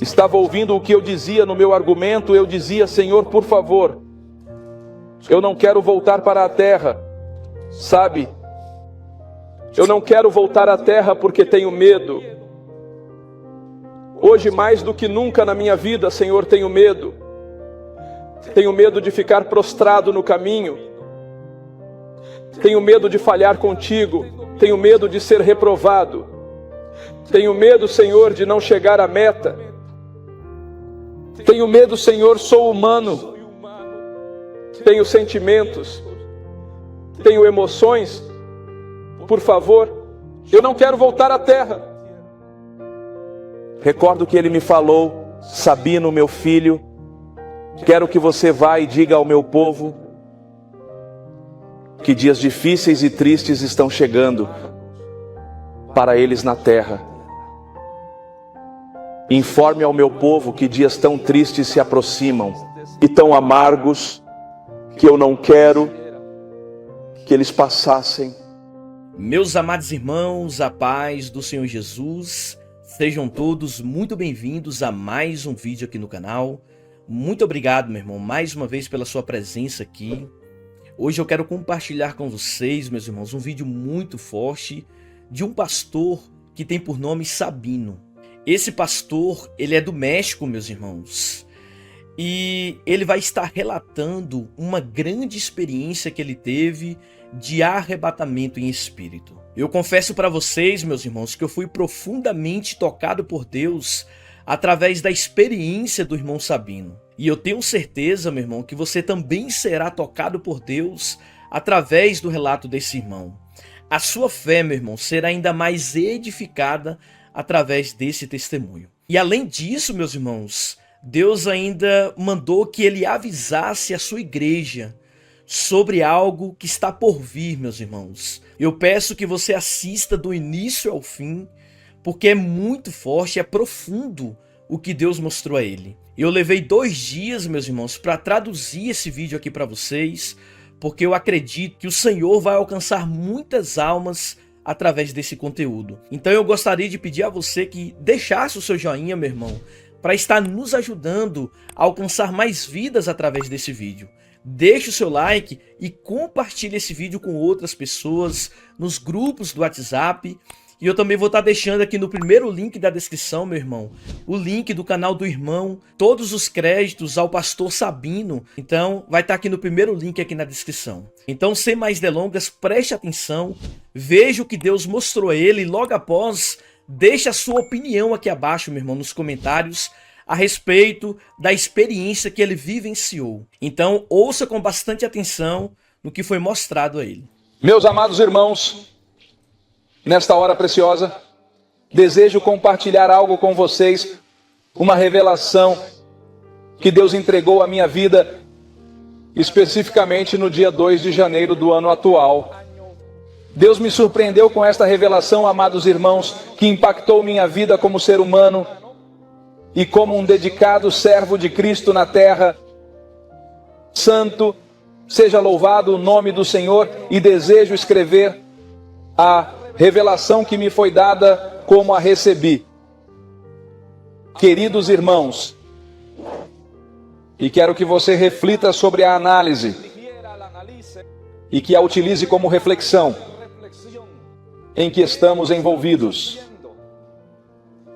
estava ouvindo o que eu dizia no meu argumento, eu dizia: Senhor, por favor, eu não quero voltar para a terra, sabe? Eu não quero voltar à terra porque tenho medo. Hoje, mais do que nunca na minha vida, Senhor, tenho medo. Tenho medo de ficar prostrado no caminho. Tenho medo de falhar contigo. Tenho medo de ser reprovado. Tenho medo, Senhor, de não chegar à meta. Tenho medo, Senhor, sou humano. Tenho sentimentos. Tenho emoções. Por favor, eu não quero voltar à terra. Recordo que ele me falou: Sabino, meu filho, quero que você vá e diga ao meu povo que dias difíceis e tristes estão chegando para eles na terra. Informe ao meu povo que dias tão tristes se aproximam e tão amargos que eu não quero que eles passassem. Meus amados irmãos, a paz do Senhor Jesus, sejam todos muito bem-vindos a mais um vídeo aqui no canal. Muito obrigado, meu irmão, mais uma vez pela sua presença aqui. Hoje eu quero compartilhar com vocês, meus irmãos, um vídeo muito forte de um pastor que tem por nome Sabino. Esse pastor, ele é do México, meus irmãos, e ele vai estar relatando uma grande experiência que ele teve de arrebatamento em espírito. Eu confesso para vocês, meus irmãos, que eu fui profundamente tocado por Deus através da experiência do irmão Sabino. E eu tenho certeza, meu irmão, que você também será tocado por Deus através do relato desse irmão. A sua fé, meu irmão, será ainda mais edificada através desse testemunho. E além disso, meus irmãos, Deus ainda mandou que ele avisasse a sua igreja sobre algo que está por vir, meus irmãos. Eu peço que você assista do início ao fim, porque é muito forte, é profundo o que Deus mostrou a ele. Eu levei 2 dias, meus irmãos, para traduzir esse vídeo aqui para vocês, porque eu acredito que o Senhor vai alcançar muitas almas através desse conteúdo. Então eu gostaria de pedir a você que deixasse o seu joinha, meu irmão, para estar nos ajudando a alcançar mais vidas através desse vídeo. Deixe o seu like e compartilhe esse vídeo com outras pessoas nos grupos do WhatsApp. E eu também vou estar deixando aqui no primeiro link da descrição, meu irmão, o link do canal do irmão, todos os créditos ao pastor Sabino. Então vai estar aqui no primeiro link aqui na descrição. Então, sem mais delongas, preste atenção, veja o que Deus mostrou a ele e logo após, deixe a sua opinião aqui abaixo, meu irmão, nos comentários, a respeito da experiência que ele vivenciou. Então, ouça com bastante atenção no que foi mostrado a ele. Meus amados irmãos, nesta hora preciosa, desejo compartilhar algo com vocês, uma revelação que Deus entregou à minha vida, especificamente no dia 2 de janeiro do ano atual. Deus me surpreendeu com esta revelação, amados irmãos, que impactou minha vida como ser humano e como um dedicado servo de Cristo na terra. Santo, seja louvado o nome do Senhor, e desejo escrever a revelação que me foi dada como a recebi. Queridos irmãos, e quero que você reflita sobre a análise e que a utilize como reflexão em que estamos envolvidos.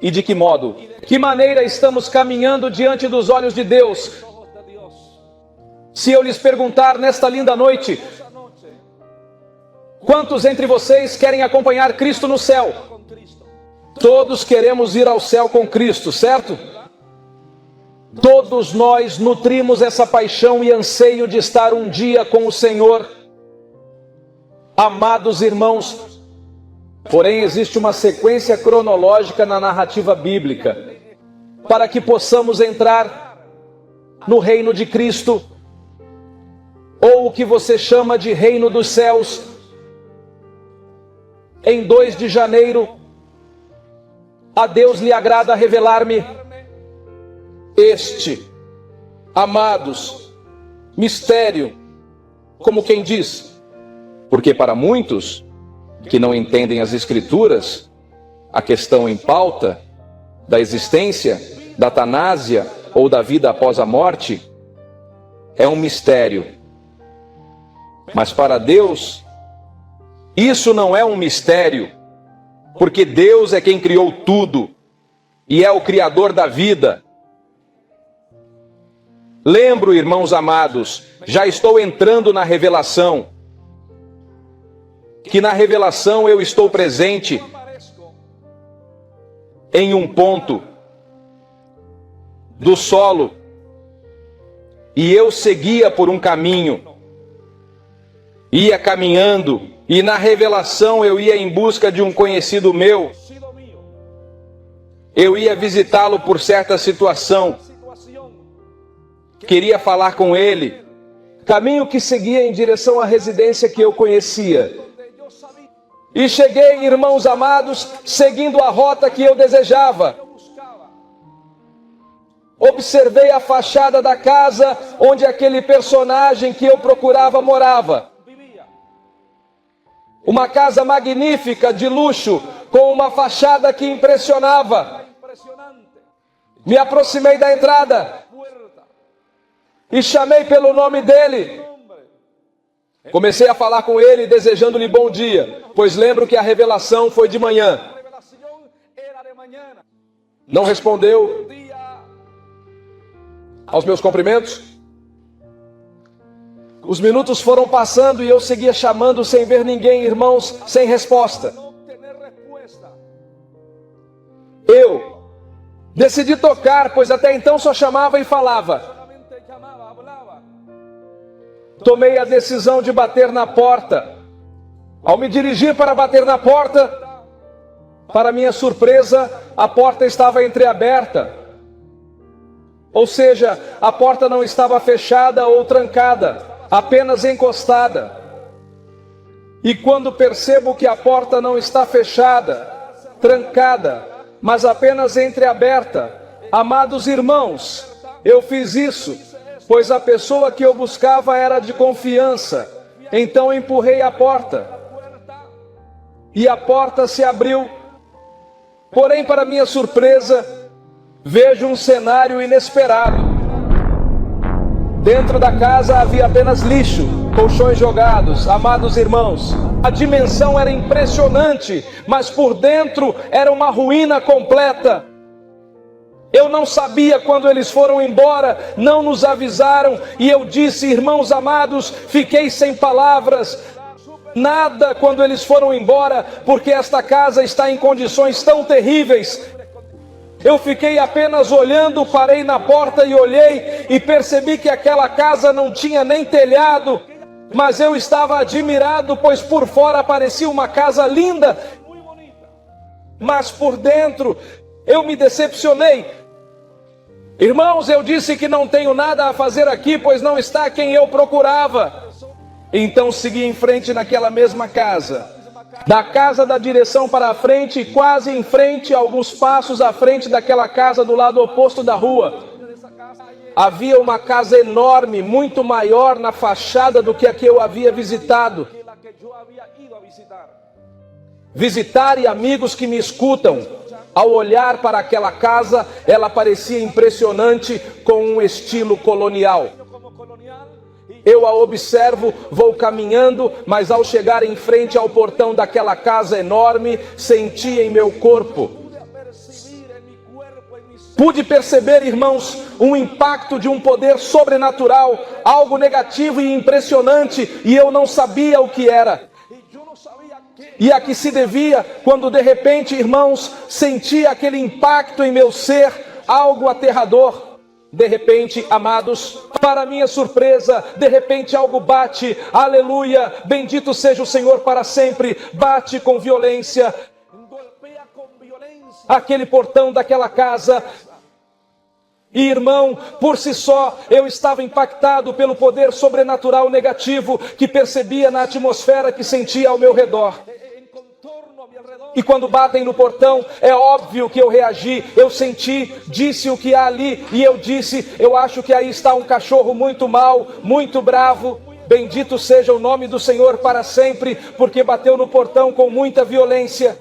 E de que modo? Que maneira estamos caminhando diante dos olhos de Deus? Se eu lhes perguntar nesta linda noite, quantos entre vocês querem acompanhar Cristo no céu? Todos queremos ir ao céu com Cristo, certo? Todos nós nutrimos essa paixão e anseio de estar um dia com o Senhor. Amados irmãos, porém existe uma sequência cronológica na narrativa bíblica para que possamos entrar no reino de Cristo, ou o que você chama de reino dos céus. Em 2 de janeiro, a Deus lhe agrada revelar-me este, amados, mistério, como quem diz, porque para muitos que não entendem as Escrituras, a questão em pauta da existência da tanásia ou da vida após a morte, é um mistério. Mas para Deus, isso não é um mistério, porque Deus é quem criou tudo e é o Criador da vida. Lembro, irmãos amados, já estou entrando na revelação, que na revelação eu estou presente em um ponto do solo e eu seguia por um caminho, ia caminhando e na revelação eu ia em busca de um conhecido meu, eu ia visitá-lo por certa situação, queria falar com ele, caminho que seguia em direção à residência que eu conhecia. E cheguei, irmãos amados, seguindo a rota que eu desejava. Observei a fachada da casa onde aquele personagem que eu procurava morava. Uma casa magnífica, de luxo, com uma fachada que impressionava. Me aproximei da entrada e chamei pelo nome dele. Comecei a falar com ele, desejando-lhe bom dia, pois lembro que a revelação foi de manhã. Não respondeu aos meus cumprimentos. Os minutos foram passando e eu seguia chamando sem ver ninguém, irmãos, sem resposta. Eu decidi tocar, pois até então só chamava e falava. Tomei a decisão de bater na porta. Ao me dirigir para bater na porta, para minha surpresa, a porta estava entreaberta. Ou seja, a porta não estava fechada ou trancada, apenas encostada. E quando percebo que a porta não está fechada, trancada, mas apenas entreaberta, amados irmãos, eu fiz isso, pois a pessoa que eu buscava era de confiança. Então empurrei a porta. E a porta se abriu. Porém, para minha surpresa, vejo um cenário inesperado. Dentro da casa havia apenas lixo, colchões jogados. Amados irmãos, a dimensão era impressionante, mas por dentro era uma ruína completa. Eu não sabia quando eles foram embora, não nos avisaram, e eu disse, irmãos amados, fiquei sem palavras, nada quando eles foram embora, porque esta casa está em condições tão terríveis. Eu fiquei apenas olhando, parei na porta e olhei, e percebi que aquela casa não tinha nem telhado, mas eu estava admirado, pois por fora parecia uma casa linda, mas por dentro eu me decepcionei. Irmãos, eu disse que não tenho nada a fazer aqui, pois não está quem eu procurava. Então segui em frente naquela mesma casa. Da casa da direção para a frente, quase em frente, alguns passos à frente daquela casa do lado oposto da rua, havia uma casa enorme, muito maior na fachada do que a que eu havia visitado. Visitar e amigos que me escutam, ao olhar para aquela casa, ela parecia impressionante, com um estilo colonial. Eu a observo, vou caminhando, mas ao chegar em frente ao portão daquela casa enorme, senti em meu corpo. Pude perceber, irmãos, um impacto de um poder sobrenatural, algo negativo e impressionante, e eu não sabia o que era. E a que se devia, quando de repente, irmãos, senti aquele impacto em meu ser, algo aterrador. De repente, amados, para minha surpresa, de repente algo bate, aleluia, bendito seja o Senhor para sempre, bate com violência, aquele portão daquela casa. E irmão, por si só, eu estava impactado pelo poder sobrenatural negativo que percebia na atmosfera que sentia ao meu redor. E quando batem no portão, é óbvio que eu reagi, eu senti, disse o que há ali, e eu disse, eu acho que aí está um cachorro muito mau, muito bravo. Bendito seja o nome do Senhor para sempre, porque bateu no portão com muita violência.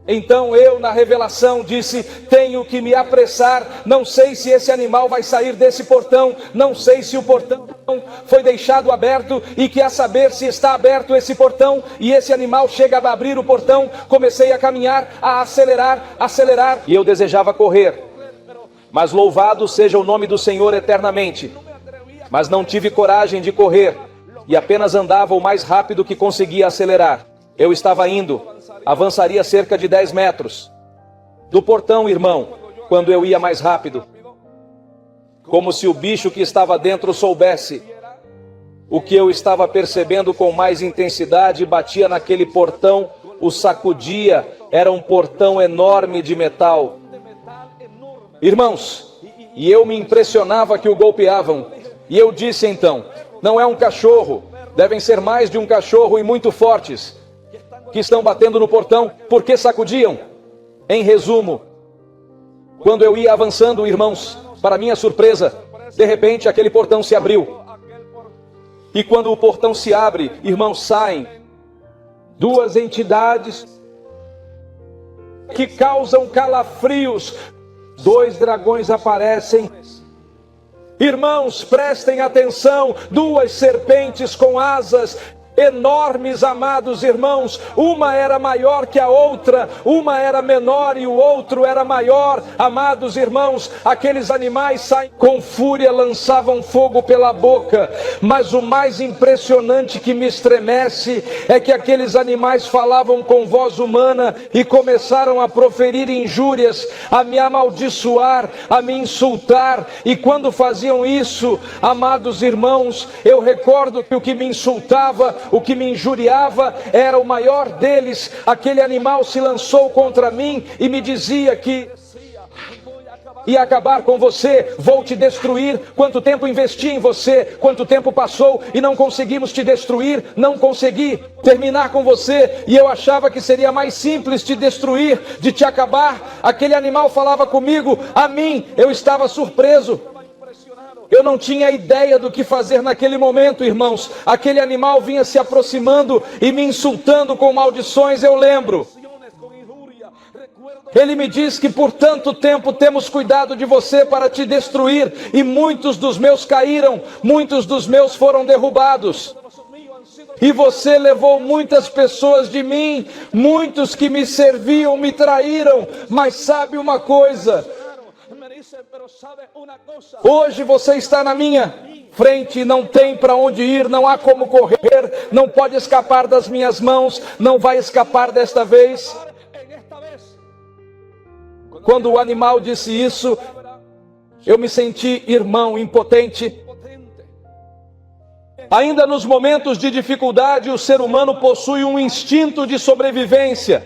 Então eu, na revelação, disse: tenho que me apressar. Não sei se esse animal vai sair desse portão. Não sei se o portão foi deixado aberto e que a saber se está aberto esse portão e esse animal chega a abrir o portão. Comecei a caminhar, a acelerar, e eu desejava correr. Mas louvado seja o nome do Senhor eternamente. Mas não tive coragem de correr e apenas andava o mais rápido que conseguia acelerar. Eu estava indo, avançaria cerca de 10 metros do portão, irmão, quando eu ia mais rápido. Como se o bicho que estava dentro soubesse o que eu estava percebendo com mais intensidade, batia naquele portão, o sacudia. Era um portão enorme de metal. Irmãos, e eu me impressionava que o golpeavam. E eu disse então: não é um cachorro, devem ser mais de um cachorro e muito fortes que estão batendo no portão, porque sacudiam. Em resumo, quando eu ia avançando, irmãos, para minha surpresa, de repente aquele portão se abriu. E quando o portão se abre, irmãos, saem duas entidades que causam calafrios. Dois dragões aparecem. Irmãos, prestem atenção, duas serpentes com asas enormes, amados irmãos. Uma era maior que a outra, uma era menor e o outro era maior. Amados irmãos, aqueles animais saem com fúria, lançavam fogo pela boca. Mas o mais impressionante que me estremece é que aqueles animais falavam com voz humana e começaram a proferir injúrias, a me amaldiçoar, a me insultar. E quando faziam isso, amados irmãos, eu recordo que o que me insultava, o que me injuriava, era o maior deles. Aquele animal se lançou contra mim e me dizia que ia acabar com você, vou te destruir. Quanto tempo investi em você, quanto tempo passou e não conseguimos te destruir, não consegui terminar com você, e eu achava que seria mais simples te destruir, de te acabar. Aquele animal falava comigo, a mim, eu estava surpreso. Eu não tinha ideia do que fazer naquele momento, irmãos. Aquele animal vinha se aproximando e me insultando com maldições, eu lembro. Ele me diz que por tanto tempo temos cuidado de você para te destruir, e muitos dos meus caíram, muitos dos meus foram derrubados. E você levou muitas pessoas de mim, muitos que me serviam me traíram. Mas sabe uma coisa? Hoje você está na minha frente, não tem para onde ir, não há como correr, não pode escapar das minhas mãos, não vai escapar desta vez. Quando o animal disse isso, eu me senti, irmão, impotente. Ainda nos momentos de dificuldade, o ser humano possui um instinto de sobrevivência.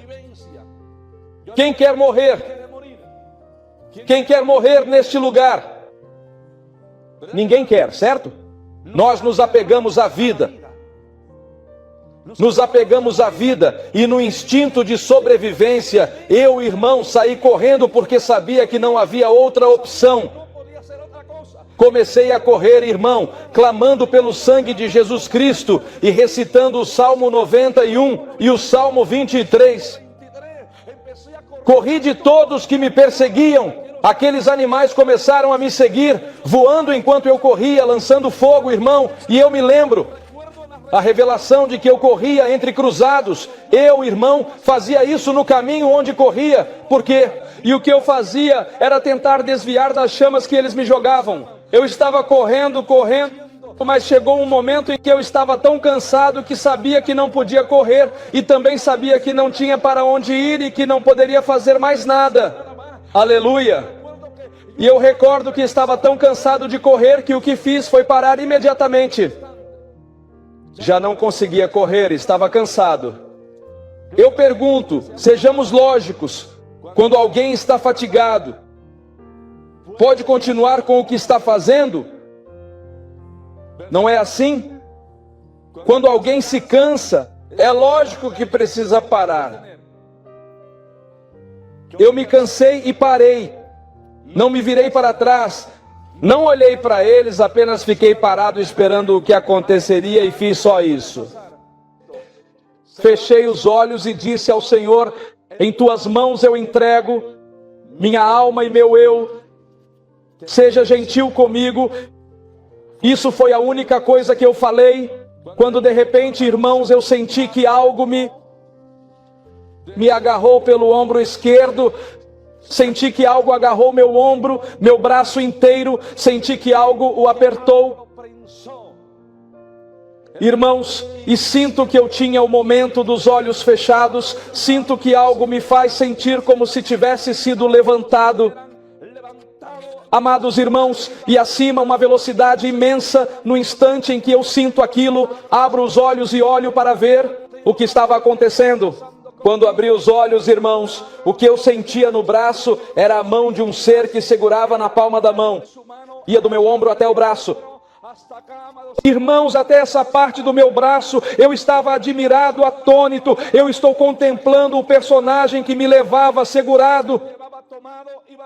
Quem quer morrer? Quem quer morrer neste lugar? Ninguém quer, certo? Nós nos apegamos à vida. Nos apegamos à vida, e no instinto de sobrevivência, eu, irmão, saí correndo porque sabia que não havia outra opção. Comecei a correr, irmão, clamando pelo sangue de Jesus Cristo e recitando o Salmo 91 e o Salmo 23. Corri de todos que me perseguiam. Aqueles animais começaram a me seguir, voando enquanto eu corria, lançando fogo, irmão. E eu me lembro a revelação de que eu corria entre cruzados. Eu, irmão, fazia isso no caminho onde corria. Por quê? E o que eu fazia era tentar desviar das chamas que eles me jogavam. Eu estava correndo, mas chegou um momento em que eu estava tão cansado que sabia que não podia correr, e também sabia que não tinha para onde ir e que não poderia fazer mais nada. Aleluia! E eu recordo que estava tão cansado de correr que o que fiz foi parar imediatamente. Já não conseguia correr, estava cansado. Eu pergunto, sejamos lógicos, quando alguém está fatigado, pode continuar com o que está fazendo? Não é assim? Quando alguém se cansa, é lógico que precisa parar. Eu me cansei e parei. Não me virei para trás. Não olhei para eles, apenas fiquei parado esperando o que aconteceria e fiz só isso. Fechei os olhos e disse ao Senhor: Em tuas mãos eu entrego minha alma e meu eu. Seja gentil comigo. Isso foi a única coisa que eu falei, quando de repente, irmãos, eu senti que algo me agarrou pelo ombro esquerdo. Senti que algo agarrou meu ombro, meu braço inteiro. Senti que algo o apertou. Irmãos, e sinto que eu tinha o momento dos olhos fechados. Sinto que algo me faz sentir como se tivesse sido levantado. Amados irmãos, e acima uma velocidade imensa. No instante em que eu sinto aquilo, abro os olhos e olho para ver o que estava acontecendo. Quando abri os olhos, irmãos, o que eu sentia no braço era a mão de um ser que segurava na palma da mão. Ia do meu ombro até o braço. Irmãos, até essa parte do meu braço, eu estava admirado, atônito. Eu estou contemplando o personagem que me levava segurado.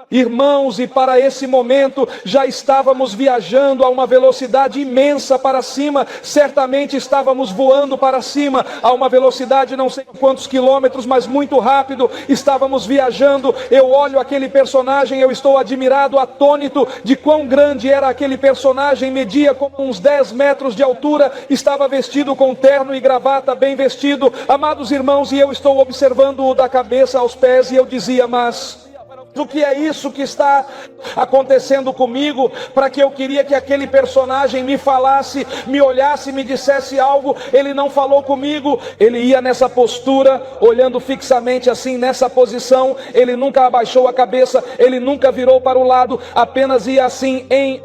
Irmãos, e para esse momento já estávamos viajando a uma velocidade imensa para cima. Certamente estávamos voando para cima a uma velocidade não sei quantos quilômetros, mas muito rápido. Estávamos viajando. Eu olho aquele personagem, eu estou admirado, atônito de quão grande era aquele personagem. Media como uns 10 metros de altura. Estava vestido com terno e gravata, bem vestido. Amados irmãos, e eu estou observando-o da cabeça aos pés, e eu dizia, mas o que é isso que está acontecendo comigo? Para que eu queria que aquele personagem me falasse, me olhasse, me dissesse algo. Ele não falou comigo. Ele ia nessa postura, olhando fixamente assim, nessa posição. Ele nunca abaixou a cabeça, ele nunca virou para o lado, apenas ia assim, em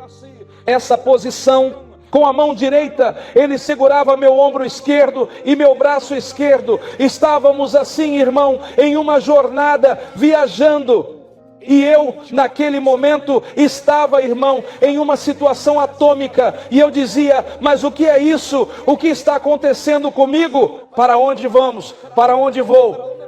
essa posição. Com a mão direita, ele segurava meu ombro esquerdo e meu braço esquerdo. Estávamos assim, irmão, em uma jornada, viajando. E eu, naquele momento, estava, irmão, em uma situação atômica. E eu dizia, mas o que é isso? O que está acontecendo comigo? Para onde vamos? Para onde vou?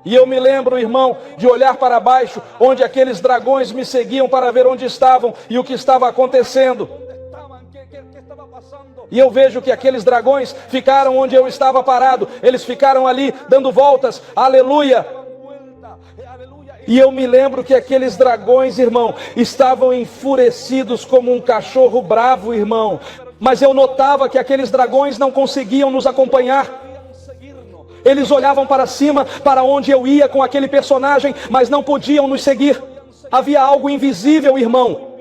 E eu me lembro, irmão, de olhar para baixo, onde aqueles dragões me seguiam para ver onde estavam e o que estava acontecendo. E eu vejo que aqueles dragões ficaram onde eu estava parado. Eles ficaram ali dando voltas. Aleluia! E eu me lembro que aqueles dragões, irmão, estavam enfurecidos como um cachorro bravo, irmão. Mas eu notava que aqueles dragões não conseguiam nos acompanhar. Eles olhavam para cima, para onde eu ia com aquele personagem, mas não podiam nos seguir. Havia algo invisível, irmão,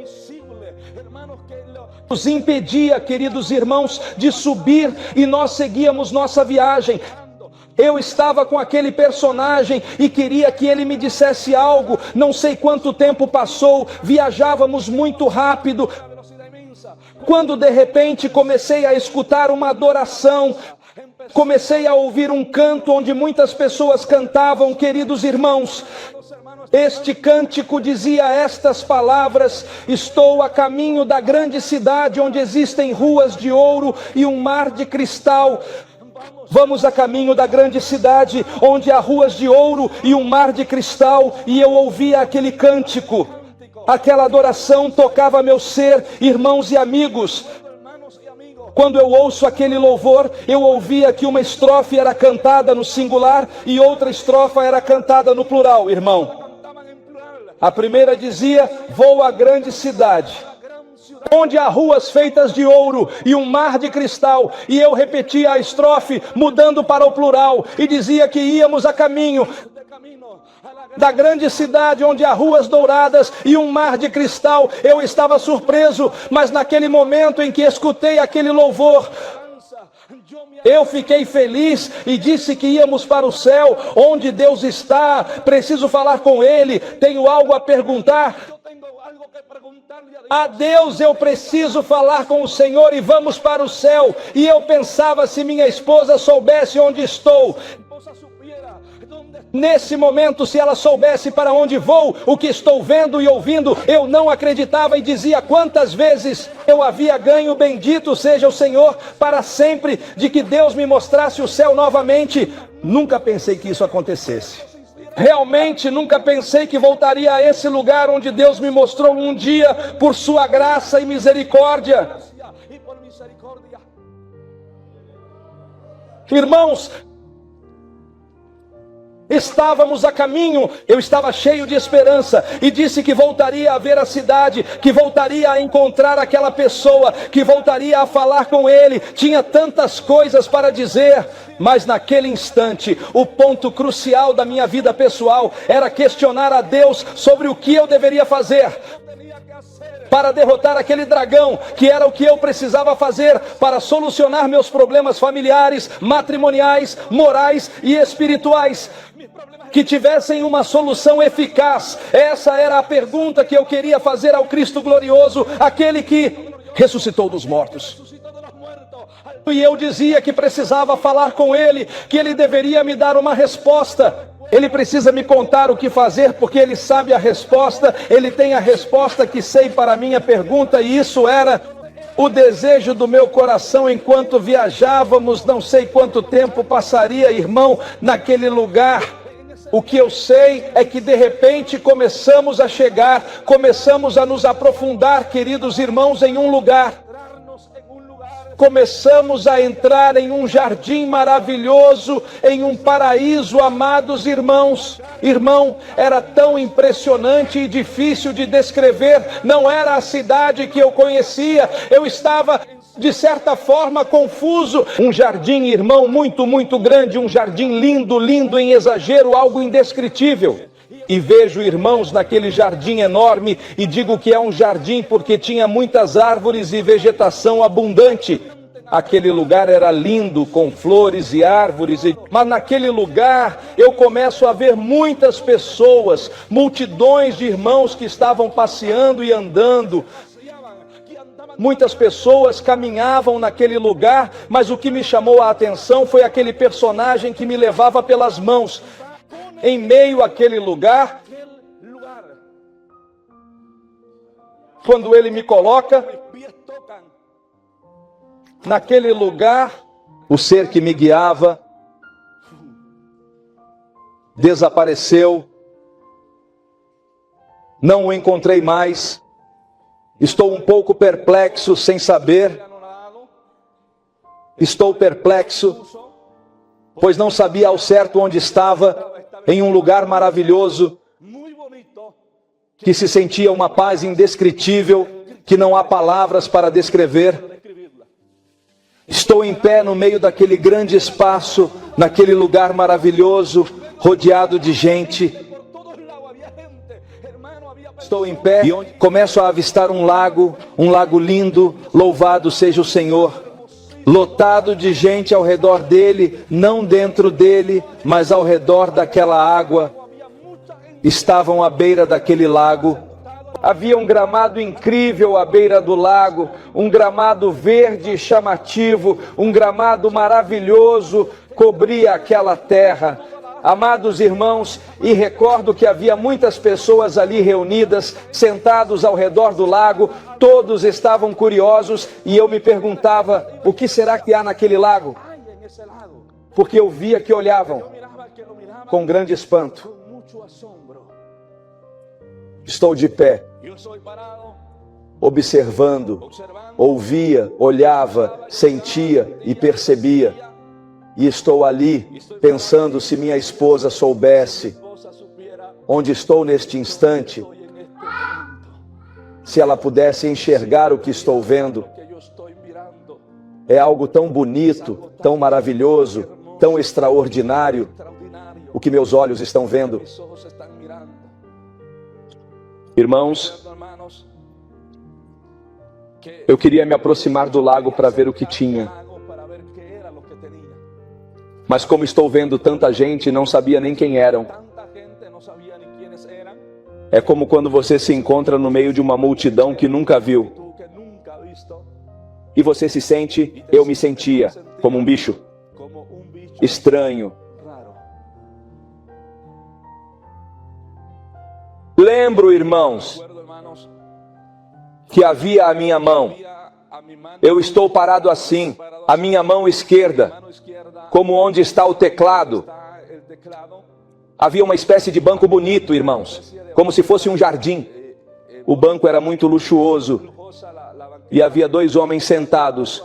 nos impedia, queridos irmãos, de subir, e nós seguíamos nossa viagem. Eu estava com aquele personagem e queria que ele me dissesse algo. Não sei quanto tempo passou, viajávamos muito rápido, quando de repente comecei a escutar uma adoração. Comecei a ouvir um canto onde muitas pessoas cantavam, queridos irmãos. Este cântico dizia estas palavras: estou a caminho da grande cidade onde existem ruas de ouro e um mar de cristal. Vamos a caminho da grande cidade onde há ruas de ouro e um mar de cristal. E eu ouvia aquele cântico, aquela adoração tocava meu ser, irmãos e amigos. Quando eu ouço aquele louvor, eu ouvia que uma estrofe era cantada no singular e outra estrofa era cantada no plural, irmão. A primeira dizia: vou à grande cidade, onde há ruas feitas de ouro e um mar de cristal. E eu repetia a estrofe, mudando para o plural, e dizia que íamos a caminho da grande cidade onde há ruas douradas e um mar de cristal. Eu estava surpreso, mas naquele momento em que escutei aquele louvor, eu fiquei feliz e disse que íamos para o céu, onde Deus está. Preciso falar com Ele, tenho algo a perguntar a Deus. Eu preciso falar com o Senhor e vamos para o céu. E eu pensava, se minha esposa soubesse onde estou, nesse momento, se ela soubesse para onde vou, o que estou vendo e ouvindo, eu não acreditava e dizia quantas vezes eu havia ganho, bendito seja o Senhor para sempre, de que Deus me mostrasse o céu novamente. Nunca pensei que isso acontecesse. Realmente nunca pensei que voltaria a esse lugar onde Deus me mostrou um dia, por sua graça e misericórdia. Estávamos a caminho, eu estava cheio de esperança e disse que voltaria a ver a cidade, que voltaria a encontrar aquela pessoa, que voltaria a falar com ele. Tinha tantas coisas para dizer, mas naquele instante, o ponto crucial da minha vida pessoal era questionar a Deus sobre o que eu deveria fazer para derrotar aquele dragão, que era o que eu precisava fazer para solucionar meus problemas familiares, matrimoniais, morais e espirituais, que tivessem uma solução eficaz. Essa era a pergunta que eu queria fazer ao Cristo glorioso, aquele que ressuscitou dos mortos. E eu dizia que precisava falar com ele, que ele deveria me dar uma resposta. Ele precisa me contar o que fazer, porque ele sabe a resposta, ele tem a resposta que sei para a minha pergunta, e isso era o desejo do meu coração enquanto viajávamos. Não sei quanto tempo passaria, irmão, naquele lugar. O que eu sei é que de repente começamos a chegar, começamos a nos aprofundar, queridos irmãos, em um lugar. Começamos a entrar em um jardim maravilhoso, em um paraíso, amados irmãos. Irmão, era tão impressionante e difícil de descrever. Não era a cidade que eu conhecia. Eu estava, de certa forma, confuso. Um jardim, irmão, muito, muito grande. Um jardim lindo, lindo em exagero, algo indescritível. E vejo irmãos naquele jardim enorme, e digo que é um jardim porque tinha muitas árvores e vegetação abundante. Aquele lugar era lindo, com flores e árvores, mas naquele lugar eu começo a ver muitas pessoas, multidões de irmãos que estavam passeando e andando. Muitas pessoas caminhavam naquele lugar, mas o que me chamou a atenção foi aquele personagem que me levava pelas mãos. Em meio àquele lugar, quando ele me coloca naquele lugar, o ser que me guiava desapareceu. Não o encontrei mais. Estou um pouco perplexo, sem saber. Estou perplexo, pois não sabia ao certo onde estava. Em um lugar maravilhoso, que se sentia uma paz indescritível, que não há palavras para descrever. Estou em pé no meio daquele grande espaço, naquele lugar maravilhoso, rodeado de gente. Estou em pé e começo a avistar um lago lindo, louvado seja o Senhor. Lotado de gente ao redor dele, não dentro dele, mas ao redor daquela água. Estavam à beira daquele lago. Havia um gramado incrível à beira do lago, um gramado verde e chamativo, um gramado maravilhoso, cobria aquela terra. Amados irmãos, e recordo que havia muitas pessoas ali reunidas, sentados ao redor do lago, todos estavam curiosos, e eu me perguntava, o que será que há naquele lago? Porque eu via que olhavam com grande espanto. Estou de pé, observando, ouvia, olhava, sentia e percebia. E estou ali pensando, se minha esposa soubesse onde estou neste instante, se ela pudesse enxergar o que estou vendo. É algo tão bonito, tão maravilhoso, tão extraordinário, o que meus olhos estão vendo. Irmãos, eu queria me aproximar do lago para ver o que tinha. Mas como estou vendo tanta gente, não sabia nem quem eram. É como quando você se encontra no meio de uma multidão que nunca viu. E você se sente, eu me sentia, como um bicho. Estranho. Lembro, irmãos, que havia a minha mão. Eu estou parado assim, a minha mão esquerda, como onde está o teclado. Havia uma espécie de banco bonito, irmãos, como se fosse um jardim. O banco era muito luxuoso e havia dois homens sentados,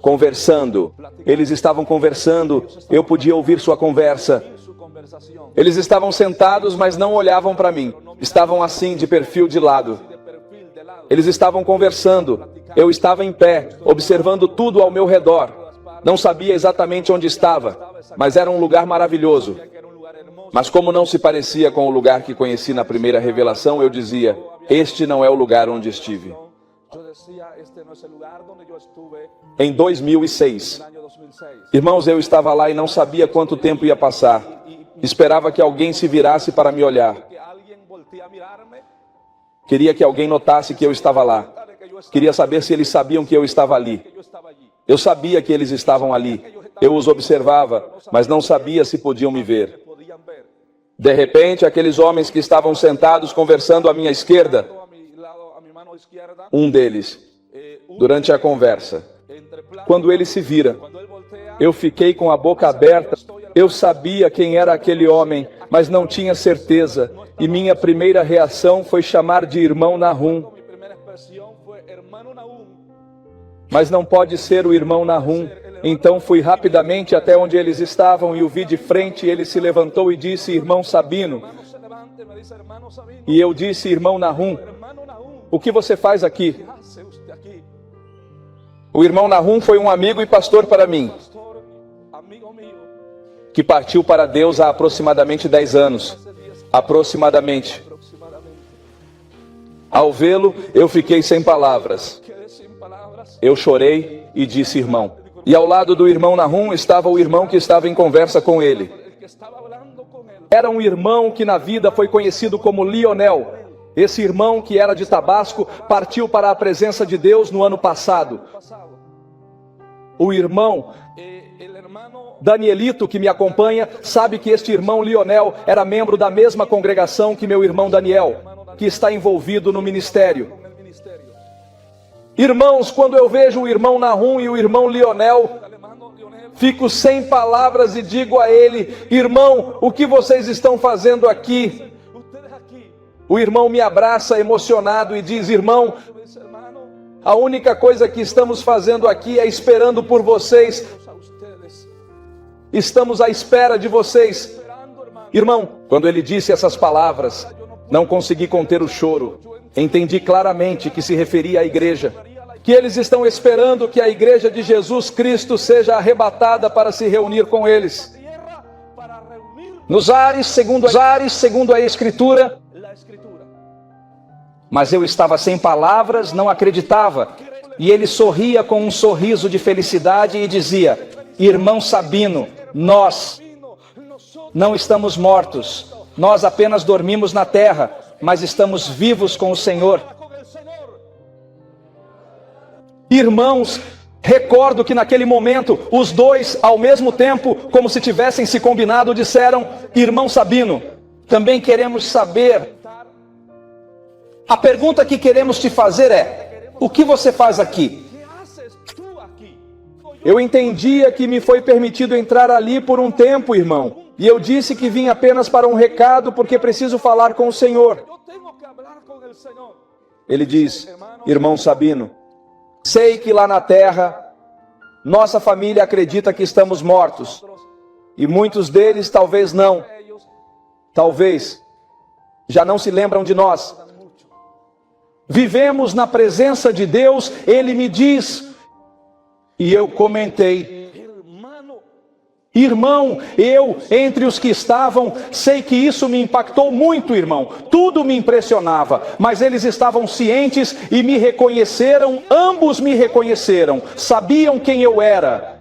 conversando. Eles estavam conversando, eu podia ouvir sua conversa. Eles estavam sentados, mas não olhavam para mim. Estavam assim, de perfil de lado. Eles estavam conversando. Eu estava em pé, observando tudo ao meu redor. Não sabia exatamente onde estava, mas era um lugar maravilhoso. Mas como não se parecia com o lugar que conheci na primeira revelação, eu dizia: este não é o lugar onde estive. Em 2006, irmãos, eu estava lá e não sabia quanto tempo ia passar. Esperava que alguém se virasse para me olhar. Queria que alguém notasse que eu estava lá. Queria saber se eles sabiam que eu estava ali. Eu sabia que eles estavam ali. Eu os observava, mas não sabia se podiam me ver. De repente, aqueles homens que estavam sentados conversando à minha esquerda, um deles, durante a conversa, quando ele se vira, eu fiquei com a boca aberta. Eu sabia quem era aquele homem, mas não tinha certeza. E minha primeira reação foi chamar de irmão Nahum. Mas não pode ser o irmão Nahum. Então fui rapidamente até onde eles estavam e o vi de frente. Ele se levantou e disse: irmão Sabino. E eu disse: irmão Nahum, o que você faz aqui? O irmão Nahum foi um amigo e pastor para mim, que partiu para Deus há aproximadamente 10 anos. Aproximadamente. Ao vê-lo, eu fiquei sem palavras. Eu chorei e disse: irmão. E ao lado do irmão Nahum estava o irmão que estava em conversa com ele. Era um irmão que na vida foi conhecido como Lionel. Esse irmão, que era de Tabasco, partiu para a presença de Deus no ano passado. O irmão Danielito, que me acompanha, sabe que este irmão Lionel era membro da mesma congregação que meu irmão Daniel, que está envolvido no ministério. Irmãos, quando eu vejo o irmão Nahum e o irmão Lionel, fico sem palavras e digo a ele: irmão, o que vocês estão fazendo aqui? O irmão me abraça emocionado e diz: irmão, a única coisa que estamos fazendo aqui é esperando por vocês. Estamos à espera de vocês. Irmão, quando ele disse essas palavras, não consegui conter o choro. Entendi claramente que se referia à igreja, que eles estão esperando que a igreja de Jesus Cristo seja arrebatada para se reunir com eles. Nos ares, segundo a Escritura. Mas eu estava sem palavras, não acreditava. E ele sorria com um sorriso de felicidade e dizia: irmão Sabino, nós não estamos mortos. Nós apenas dormimos na terra, mas estamos vivos com o Senhor. Irmãos, recordo que naquele momento, os dois, ao mesmo tempo, como se tivessem se combinado, disseram: irmão Sabino, também queremos saber. A pergunta que queremos te fazer é: o que você faz aqui? Eu entendia que me foi permitido entrar ali por um tempo, irmão. E eu disse que vim apenas para um recado, porque preciso falar com o Senhor. Ele diz: irmão Sabino, sei que lá na terra, nossa família acredita que estamos mortos. E muitos deles talvez não. Talvez já não se lembram de nós. Vivemos na presença de Deus, ele me diz. E eu comentei: irmão, eu, entre os que estavam, sei que isso me impactou muito, irmão. Tudo me impressionava, mas eles estavam cientes e me reconheceram, ambos me reconheceram, sabiam quem eu era.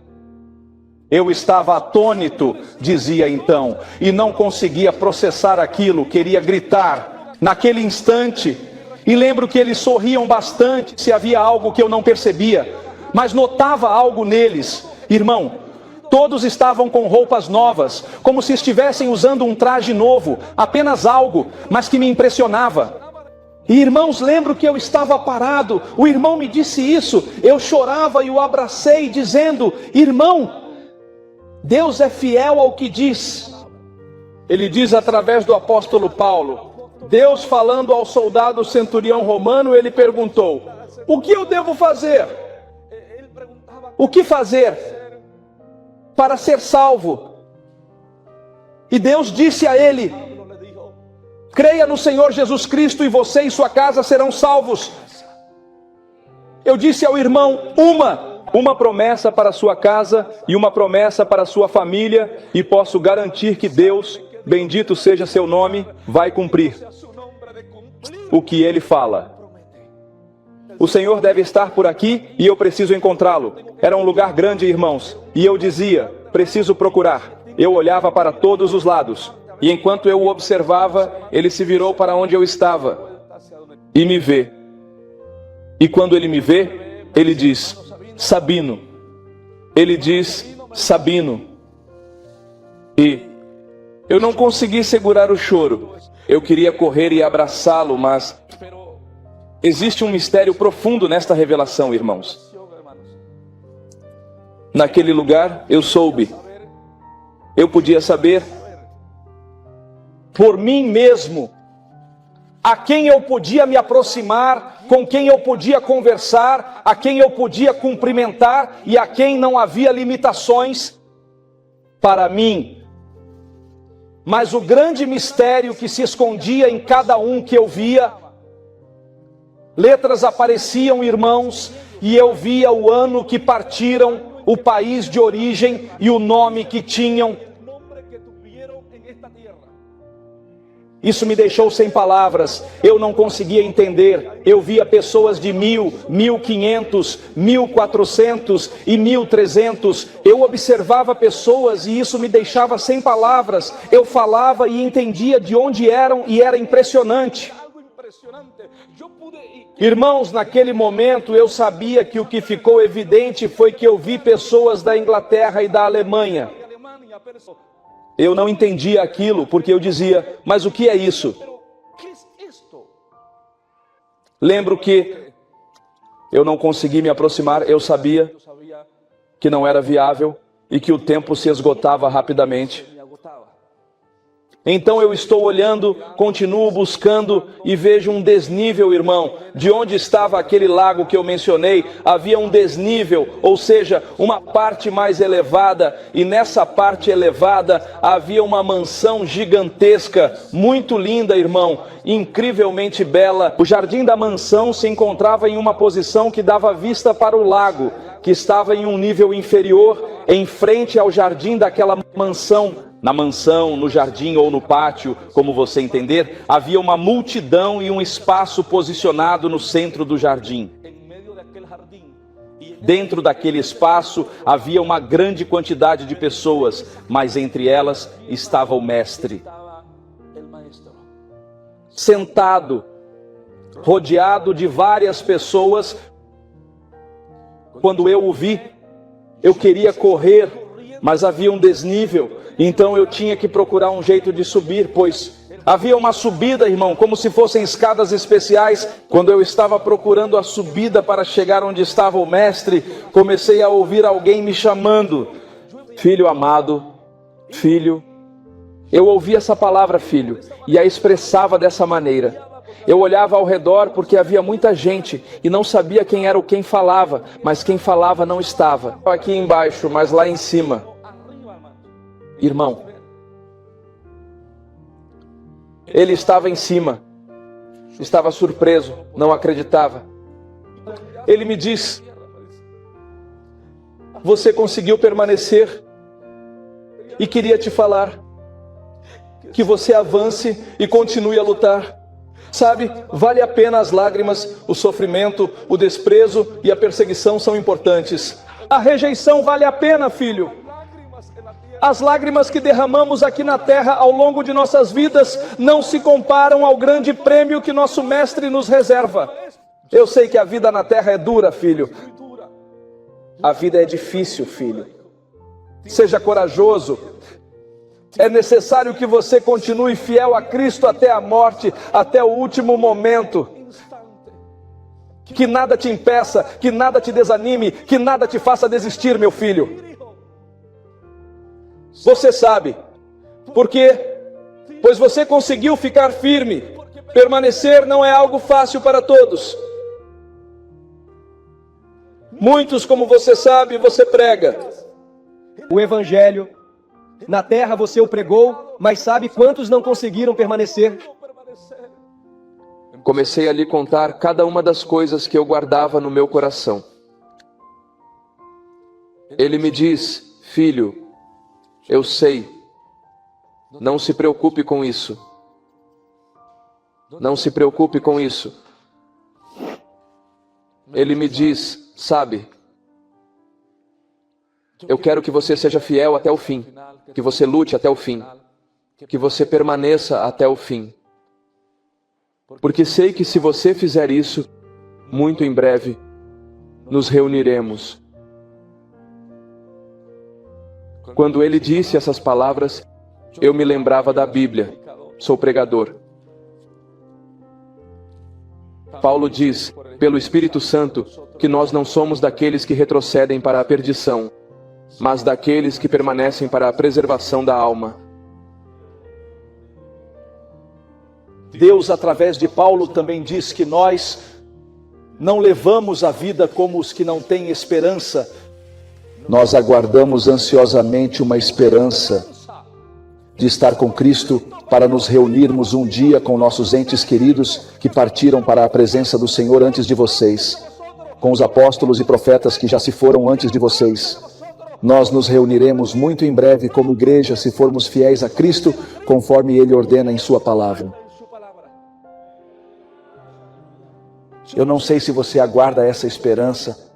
Eu estava atônito, dizia então, e não conseguia processar aquilo, queria gritar. Naquele instante, e lembro que eles sorriam bastante se havia algo que eu não percebia, mas notava algo neles. Irmão, todos estavam com roupas novas, como se estivessem usando um traje novo, apenas algo, mas que me impressionava. E irmãos, lembro que eu estava parado, o irmão me disse isso, eu chorava e o abracei dizendo: irmão, Deus é fiel ao que diz. Ele diz através do apóstolo Paulo, Deus falando ao soldado centurião romano, ele perguntou: o que eu devo fazer? O que fazer para ser salvo? E Deus disse a ele: creia no Senhor Jesus Cristo e você e sua casa serão salvos. Eu disse ao irmão: uma promessa para a sua casa e uma promessa para a sua família, e posso garantir que Deus, bendito seja seu nome, vai cumprir o que ele fala. O Senhor deve estar por aqui e eu preciso encontrá-lo. Era um lugar grande, irmãos, e eu dizia: preciso procurar. Eu olhava para todos os lados, e enquanto eu o observava, ele se virou para onde eu estava e me vê. E quando ele me vê, ele diz: Sabino. Ele diz: Sabino. E eu não consegui segurar o choro. Eu queria correr e abraçá-lo, mas existe um mistério profundo nesta revelação, irmãos. Naquele lugar eu soube. Eu podia saber por mim mesmo a quem eu podia me aproximar, com quem eu podia conversar, a quem eu podia cumprimentar e a quem não havia limitações para mim. Mas o grande mistério que se escondia em cada um que eu via, letras apareciam, irmãos, e eu via o ano que partiram, o país de origem e o nome que tinham. Isso me deixou sem palavras. Eu não conseguia entender. Eu via pessoas de 1000, 1500, 1400 e 1300. Eu observava pessoas e isso me deixava sem palavras. Eu falava e entendia de onde eram e era impressionante. Irmãos, naquele momento eu sabia que o que ficou evidente foi que eu vi pessoas da Inglaterra e da Alemanha. Eu não entendia aquilo, porque eu dizia: mas o que é isso? Lembro que eu não consegui me aproximar. Eu sabia que não era viável e que o tempo se esgotava rapidamente. Então eu estou olhando, continuo buscando e vejo um desnível, irmão. De onde estava aquele lago que eu mencionei, havia um desnível, ou seja, uma parte mais elevada. E nessa parte elevada havia uma mansão gigantesca, muito linda, irmão, incrivelmente bela. O jardim da mansão se encontrava em uma posição que dava vista para o lago, que estava em um nível inferior, em frente ao jardim daquela mansão. Na mansão, no jardim ou no pátio, como você entender, havia uma multidão e um espaço posicionado no centro do jardim. Dentro daquele espaço havia uma grande quantidade de pessoas, mas entre elas estava o mestre. Sentado, rodeado de várias pessoas. Quando eu o vi, eu queria correr, mas havia um desnível. Então eu tinha que procurar um jeito de subir, pois havia uma subida, irmão, como se fossem escadas especiais. Quando eu estava procurando a subida para chegar onde estava o mestre, comecei a ouvir alguém me chamando: filho amado, filho. Eu ouvi essa palavra filho e a expressava dessa maneira. Eu olhava ao redor porque havia muita gente e não sabia quem era o quem falava, mas quem falava não estava aqui embaixo, mas lá em cima. Irmão, ele estava em cima, estava surpreso, não acreditava. Ele me diz: você conseguiu permanecer e queria te falar que você avance e continue a lutar. Sabe, vale a pena as lágrimas, o sofrimento, o desprezo e a perseguição são importantes. A rejeição vale a pena, filho. As lágrimas que derramamos aqui na terra ao longo de nossas vidas não se comparam ao grande prêmio que nosso mestre nos reserva. Eu sei que a vida na terra é dura, filho. A vida é difícil, filho. Seja corajoso. É necessário que você continue fiel a Cristo até a morte, até o último momento. Que nada te impeça, que nada te desanime, que nada te faça desistir, meu filho. Você sabe, por quê? Pois você conseguiu ficar firme. Permanecer não é algo fácil para todos. Muitos, como você sabe, você prega o Evangelho, Na terra você o pregou, mas sabe quantos não conseguiram permanecer? Comecei a lhe contar cada uma das coisas que eu guardava no meu coração. Ele me diz: filho, eu sei, não se preocupe com isso. Não se preocupe com isso. Ele me diz: sabe, eu quero que você seja fiel até o fim, que você lute até o fim, que você permaneça até o fim. Porque sei que se você fizer isso, muito em breve, nos reuniremos. Quando ele disse essas palavras, eu me lembrava da Bíblia. Sou pregador. Paulo diz, pelo Espírito Santo, que nós não somos daqueles que retrocedem para a perdição, mas daqueles que permanecem para a preservação da alma. Deus, através de Paulo, também diz que nós não levamos a vida como os que não têm esperança. Nós aguardamos ansiosamente uma esperança de estar com Cristo para nos reunirmos um dia com nossos entes queridos que partiram para a presença do Senhor antes de vocês, com os apóstolos e profetas que já se foram antes de vocês. Nós nos reuniremos muito em breve como igreja, se formos fiéis a Cristo, conforme Ele ordena em Sua palavra. Eu não sei se você aguarda essa esperança,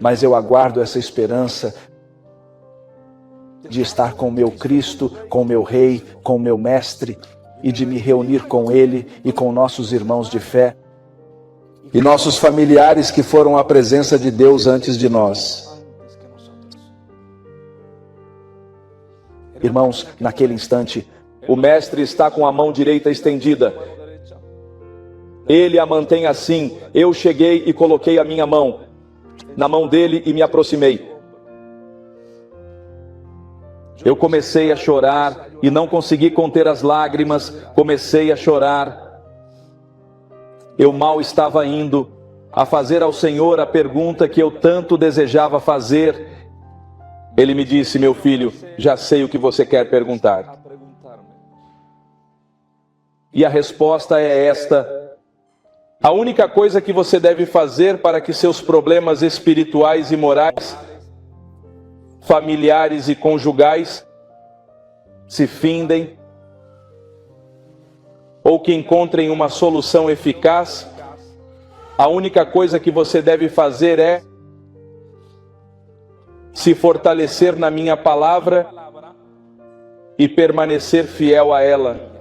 mas eu aguardo essa esperança de estar com o meu Cristo, com o meu Rei, com o meu Mestre, e de me reunir com Ele e com nossos irmãos de fé e nossos familiares que foram à presença de Deus antes de nós. Irmãos, naquele instante, o Mestre está com a mão direita estendida. Ele a mantém assim. Eu cheguei e coloquei a minha mão na mão dele e me aproximei. Eu comecei a chorar e não consegui conter as lágrimas. Comecei a chorar. Eu mal estava indo a fazer ao Senhor a pergunta que eu tanto desejava fazer. Ele me disse: meu filho, já sei o que você quer perguntar. E a resposta é esta: a única coisa que você deve fazer para que seus problemas espirituais e morais, familiares e conjugais se findem, ou que encontrem uma solução eficaz, a única coisa que você deve fazer é se fortalecer na minha palavra e permanecer fiel a ela.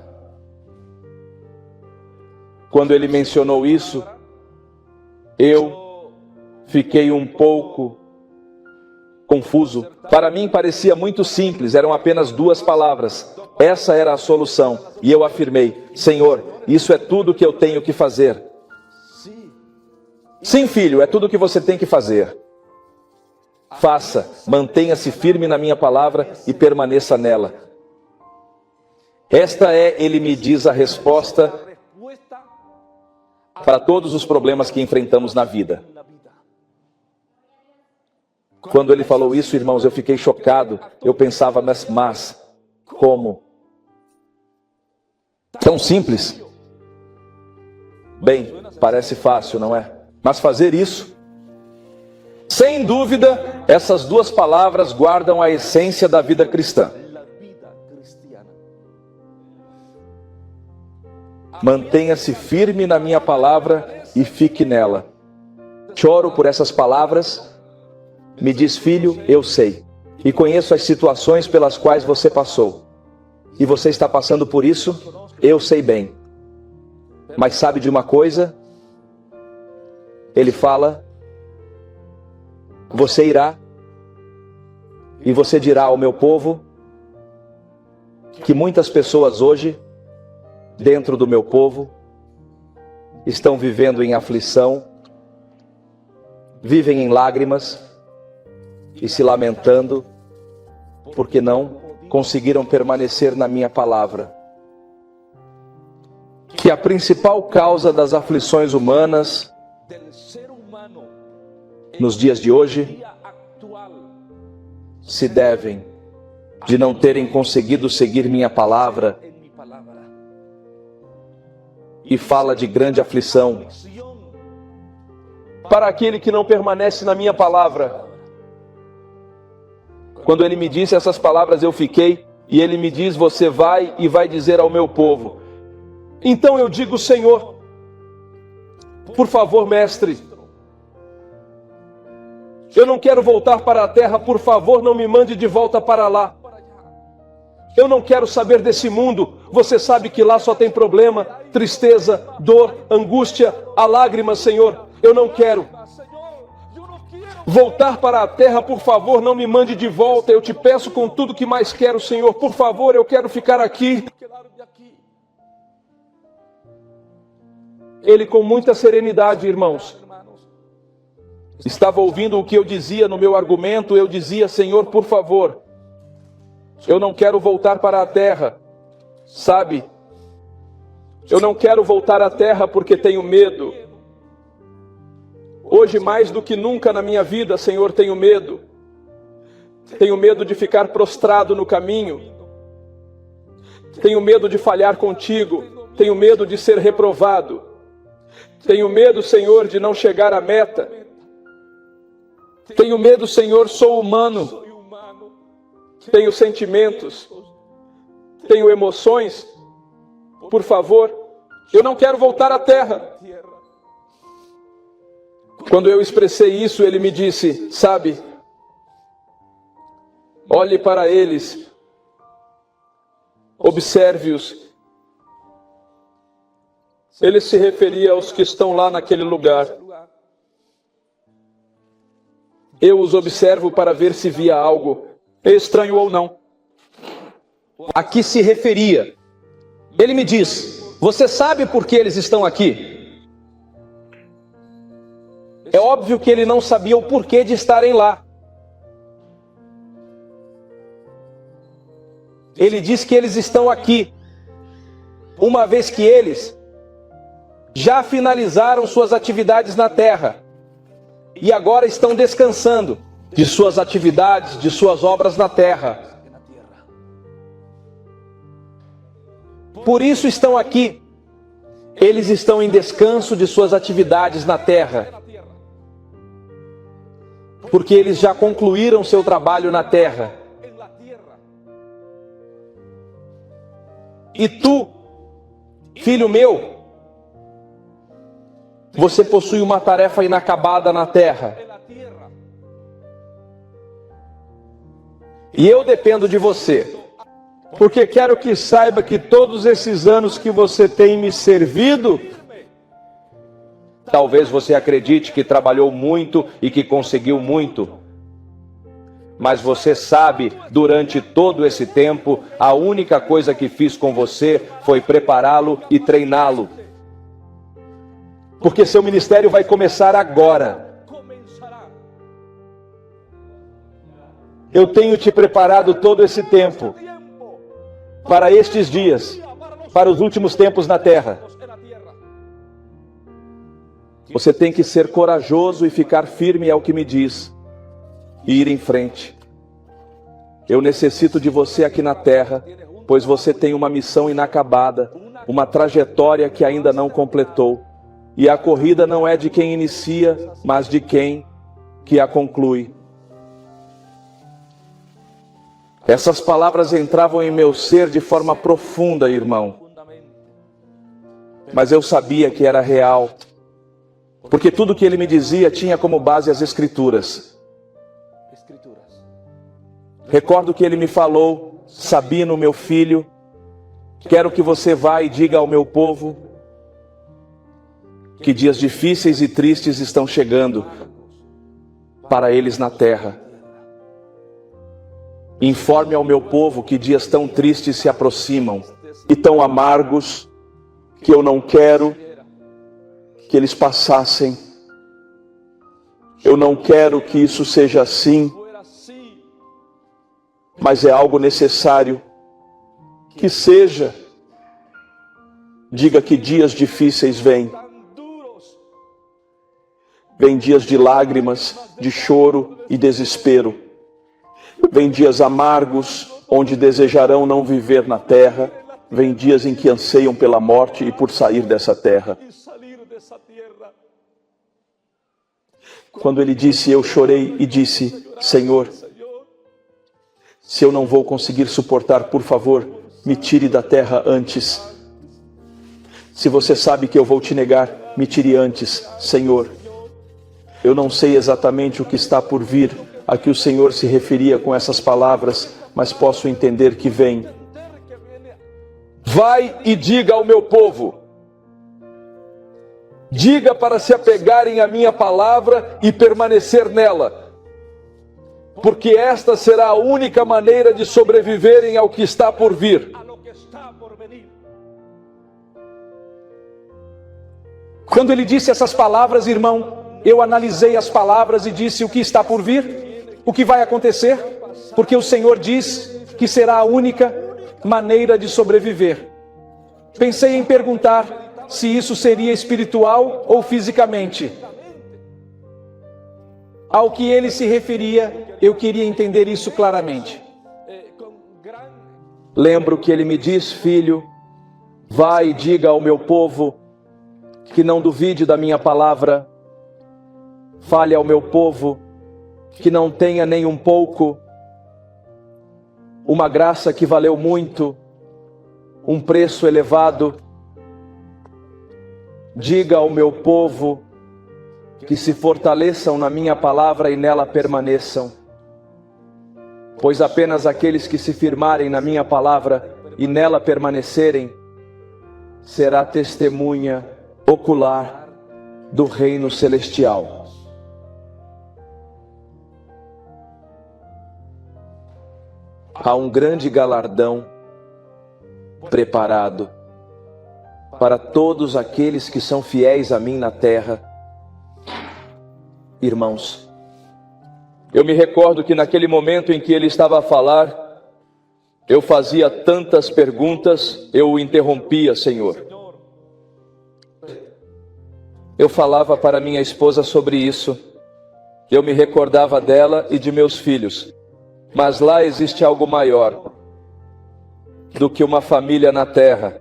Quando ele mencionou isso, eu fiquei um pouco confuso. Para mim parecia muito simples, eram apenas 2 palavras. Essa era a solução. E eu afirmei: Senhor, isso é tudo que eu tenho que fazer. Sim, filho, é tudo que você tem que fazer. Faça, mantenha-se firme na minha palavra e permaneça nela. Esta é, ele me diz, a resposta para todos os problemas que enfrentamos na vida. Quando ele falou isso, irmãos, eu fiquei chocado. Eu pensava, mas como? Tão simples? Bem, parece fácil, não é? Mas fazer isso, sem dúvida, essas 2 palavras guardam a essência da vida cristã. Mantenha-se firme na minha palavra e fique nela. Choro por essas palavras. Me diz: filho, eu sei. E conheço as situações pelas quais você passou. E você está passando por isso, eu sei bem. Mas sabe de uma coisa? Ele fala: você irá e você dirá ao meu povo que muitas pessoas hoje, dentro do meu povo, estão vivendo em aflição, vivem em lágrimas e se lamentando porque não conseguiram permanecer na minha palavra. Que a principal causa das aflições humanas nos dias de hoje se devem de não terem conseguido seguir minha palavra, e fala de grande aflição para aquele que não permanece na minha palavra. Quando ele me disse essas palavras, eu fiquei, e ele me diz: você vai e vai dizer ao meu povo. Então eu digo: Senhor, por favor, mestre, eu não quero voltar para a terra, por favor, não me mande de volta para lá. Eu não quero saber desse mundo. Você sabe que lá só tem problema, tristeza, dor, angústia, a lágrima, Senhor. Eu não quero voltar para a terra, por favor, não me mande de volta. Eu te peço com tudo que mais quero, Senhor. Por favor, eu quero ficar aqui. Ele, com muita serenidade, irmãos, estava ouvindo o que eu dizia no meu argumento. Eu dizia: Senhor, por favor, eu não quero voltar para a terra, sabe? Eu não quero voltar à terra porque tenho medo. Hoje, mais do que nunca na minha vida, Senhor, tenho medo. Tenho medo de ficar prostrado no caminho. Tenho medo de falhar contigo. Tenho medo de ser reprovado. Tenho medo, Senhor, de não chegar à meta. Tenho medo, Senhor, sou humano. Tenho sentimentos, tenho emoções. Por favor, eu não quero voltar à terra. Quando eu expressei isso, ele me disse: sabe, olhe para eles, observe-os. Ele se referia aos que estão lá naquele lugar. Eu os observo para ver se via algo, estranho ou não. A que se referia? Ele me diz: você sabe por que eles estão aqui? É óbvio que ele não sabia o porquê de estarem lá. Ele diz que eles estão aqui, uma vez que eles já finalizaram suas atividades na terra e agora estão descansando de suas atividades, de suas obras na terra. Por isso estão aqui. Eles estão em descanso de suas atividades na terra, porque eles já concluíram seu trabalho na terra. E tu, filho meu, você possui uma tarefa inacabada na terra. E eu dependo de você, porque quero que saiba que todos esses anos que você tem me servido, Talvez você acredite que trabalhou muito e que conseguiu muito. Mas você sabe, durante todo esse tempo, a única coisa que fiz com você foi prepará-lo e treiná-lo. porque seu ministério vai começar agora. Eu tenho te preparado todo esse tempo para estes dias, para os últimos tempos na terra. Você tem que ser corajoso e ficar firme ao que me diz, e ir em frente. Eu necessito de você aqui na terra, pois você tem uma missão inacabada, uma trajetória que ainda não completou. E a corrida não é de quem inicia, mas de quem que a conclui. Essas palavras entravam em meu ser de forma profunda, irmão. Mas eu sabia que era real, porque tudo que ele me dizia tinha como base as Escrituras. Recordo que ele me falou: Sabino, meu filho, quero que você vá e diga ao meu povo que dias difíceis e tristes estão chegando para eles na terra. Informe ao meu povo que dias tão tristes se aproximam e tão amargos que eu não quero que eles passassem. Eu não quero que isso seja assim, mas é algo necessário que seja. Diga que dias difíceis vêm. Vêm dias de lágrimas, de choro e desespero. Vêm dias amargos, onde desejarão não viver na terra. Vem dias em que anseiam pela morte e por sair dessa terra. Quando ele disse, eu chorei e disse, Senhor, se eu não vou conseguir suportar, por favor, me tire da terra antes. Se você sabe que eu vou te negar, me tire antes, Senhor. Eu não sei exatamente o que está por vir a que o Senhor se referia com essas palavras, mas posso entender que vem. Vai e diga ao meu povo, diga para se apegarem à minha palavra e permanecer nela, porque esta será a única maneira de sobreviverem ao que está por vir. Quando ele disse essas palavras, irmão, eu analisei as palavras e disse o que está por vir, o que vai acontecer, porque o Senhor diz que será a única maneira de sobreviver. Pensei em perguntar se isso seria espiritual ou fisicamente. Ao que ele se referia, eu queria entender isso claramente. Lembro que ele me diz, filho, vai e diga ao meu povo que não duvide da minha palavra. Fale ao meu povo que não tenha nem um pouco uma graça que valeu muito, um preço elevado. Diga ao meu povo que se fortaleçam na minha palavra e nela permaneçam. Pois apenas aqueles que se firmarem na minha palavra e nela permanecerem, será testemunha ocular do reino celestial. Há um grande galardão preparado para todos aqueles que são fiéis a mim na terra. Irmãos, eu me recordo que naquele momento em que ele estava a falar, eu fazia tantas perguntas, eu o interrompia, Senhor. Eu falava para minha esposa sobre isso, eu me recordava dela e de meus filhos. Mas lá existe algo maior do que uma família na terra.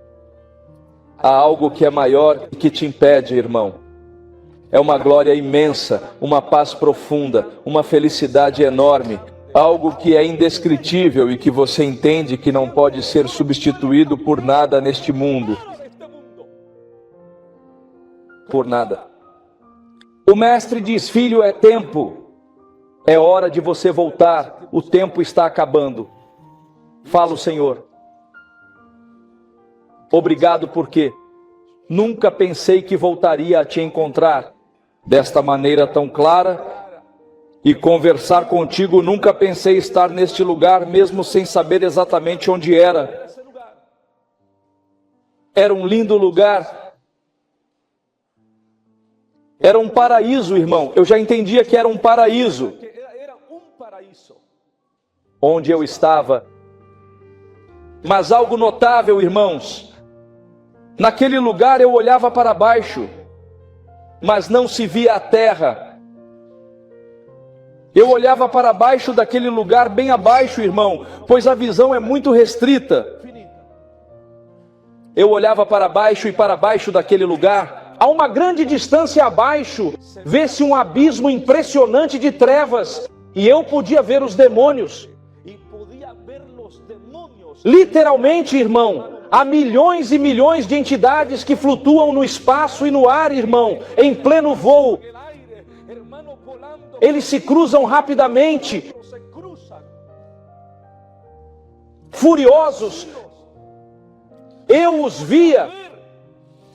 Há algo que é maior e que te impede, irmão. É uma glória imensa, uma paz profunda, uma felicidade enorme, algo que é indescritível e que você entende que não pode ser substituído por nada neste mundo. Por nada. O mestre diz, filho, é tempo. É hora de você voltar, o tempo está acabando. Fala o Senhor. Obrigado porque nunca pensei que voltaria a te encontrar desta maneira tão clara e conversar contigo. Nunca pensei estar neste lugar mesmo sem saber exatamente onde era. Era um lindo lugar. Era um paraíso, irmão. Eu já entendia que era um paraíso. Onde eu estava. Mas algo notável, irmãos. Naquele lugar eu olhava para baixo, mas não se via a terra. Eu olhava para baixo daquele lugar, bem abaixo, irmão, pois a visão é muito restrita. Eu olhava para baixo e para baixo daquele lugar, a uma grande distância abaixo, vê-se um abismo impressionante de trevas, e eu podia ver os demônios. Literalmente, irmão, há milhões e milhões de entidades que flutuam no espaço e no ar, irmão, em pleno voo. Eles se cruzam rapidamente, furiosos. Eu os via,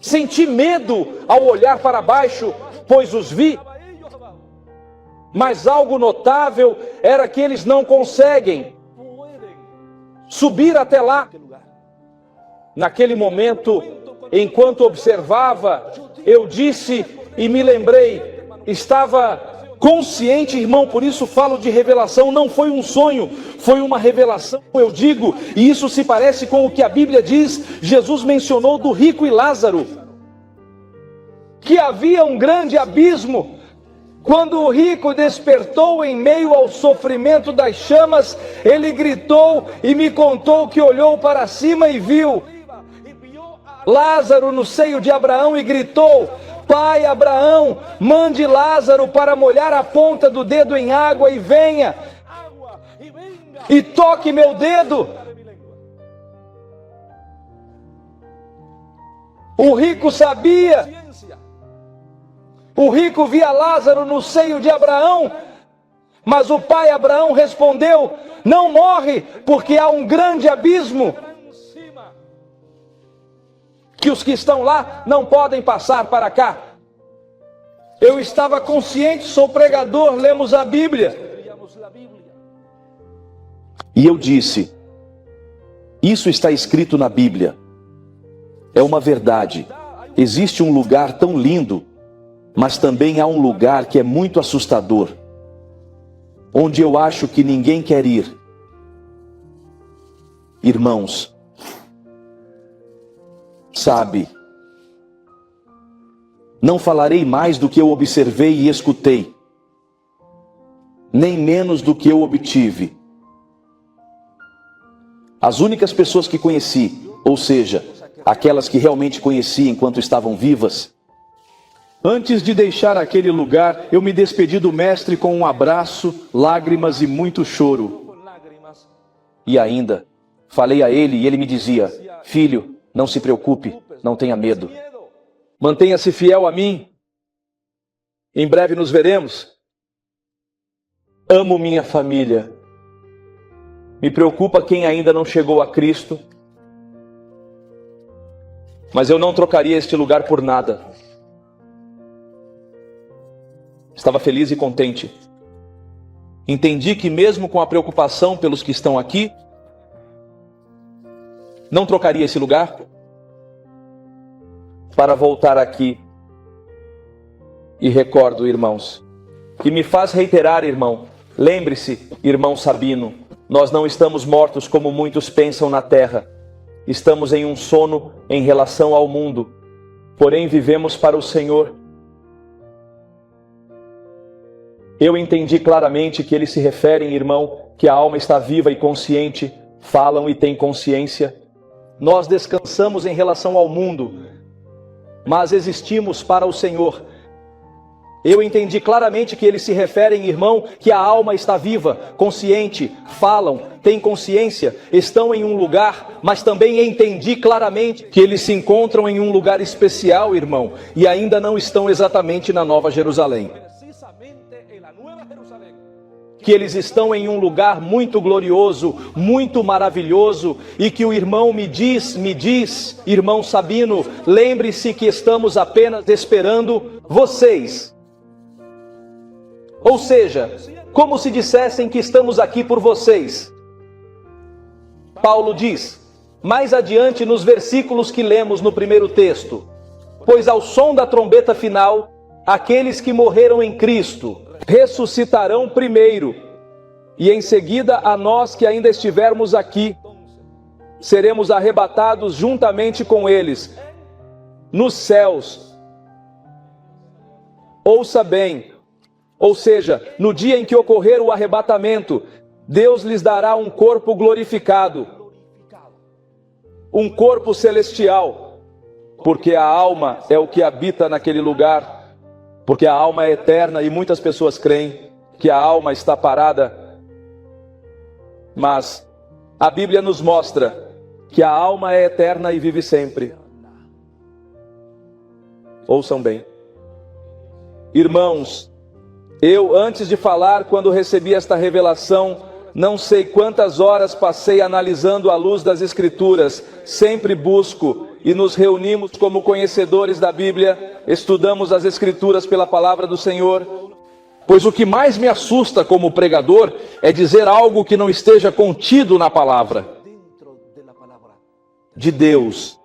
senti medo ao olhar para baixo, pois os vi. Mas algo notável era que eles não conseguem subir até lá. Naquele momento, enquanto observava, eu disse e me lembrei, estava consciente, irmão, por isso falo de revelação, não foi um sonho, foi uma revelação, eu digo, e isso se parece com o que a Bíblia diz. Jesus mencionou do rico e Lázaro, que havia um grande abismo. Quando o rico despertou em meio ao sofrimento das chamas, ele gritou e me contou que olhou para cima e viu Lázaro no seio de Abraão e gritou: Pai Abraão, mande Lázaro para molhar a ponta do dedo em água e venha e toque meu dedo. O rico sabia. O rico via Lázaro no seio de Abraão, mas o pai Abraão respondeu: não morre, porque há um grande abismo que os que estão lá não podem passar para cá. Eu estava consciente, sou pregador, lemos a Bíblia. E eu disse: isso está escrito na Bíblia. É uma verdade. Existe um lugar tão lindo, mas também há um lugar que é muito assustador, onde eu acho que ninguém quer ir. Irmãos, sabe, não falarei mais do que eu observei e escutei, nem menos do que eu obtive. As únicas pessoas que conheci, ou seja, aquelas que realmente conheci enquanto estavam vivas, antes de deixar aquele lugar, eu me despedi do mestre com um abraço, lágrimas e muito choro. E ainda, falei a ele e ele me dizia: filho, não se preocupe, não tenha medo. Mantenha-se fiel a mim. Em breve nos veremos. Amo minha família. Me preocupa quem ainda não chegou a Cristo. Mas eu não trocaria este lugar por nada. Estava feliz e contente. Entendi que mesmo com a preocupação pelos que estão aqui, não trocaria esse lugar para voltar aqui. E recordo, irmãos, que me faz reiterar, irmão, lembre-se, irmão Sabino, nós não estamos mortos como muitos pensam na terra. Estamos em um sono em relação ao mundo, porém vivemos para o Senhor. Eu entendi claramente que eles se referem, irmão, que a alma está viva e consciente, falam e têm consciência. Nós descansamos em relação ao mundo, mas existimos para o Senhor. Eu entendi claramente que eles se referem, irmão, que a alma está viva, consciente, falam, têm consciência, estão em um lugar, mas também entendi claramente que eles se encontram em um lugar especial, irmão, e ainda não estão exatamente na Nova Jerusalém. Que eles estão em um lugar muito glorioso, muito maravilhoso, e que o irmão me diz, irmão Sabino, lembre-se que estamos apenas esperando vocês. Ou seja, como se dissessem que estamos aqui por vocês. Paulo diz, mais adiante nos versículos que lemos no primeiro texto: pois ao som da trombeta final, aqueles que morreram em Cristo ressuscitarão primeiro, e em seguida a nós que ainda estivermos aqui, seremos arrebatados juntamente com eles nos céus. Ouça bem, ou seja, no dia em que ocorrer o arrebatamento, Deus lhes dará um corpo glorificado, um corpo celestial, porque a alma é o que habita naquele lugar, porque a alma é eterna e muitas pessoas creem que a alma está parada, mas a Bíblia nos mostra que a alma é eterna e vive sempre. Ouçam bem. Irmãos, eu antes de falar, quando recebi esta revelação, não sei quantas horas passei analisando à luz das Escrituras, sempre busco e nos reunimos como conhecedores da Bíblia, estudamos as Escrituras pela palavra do Senhor, pois o que mais me assusta como pregador é dizer algo que não esteja contido na palavra de Deus.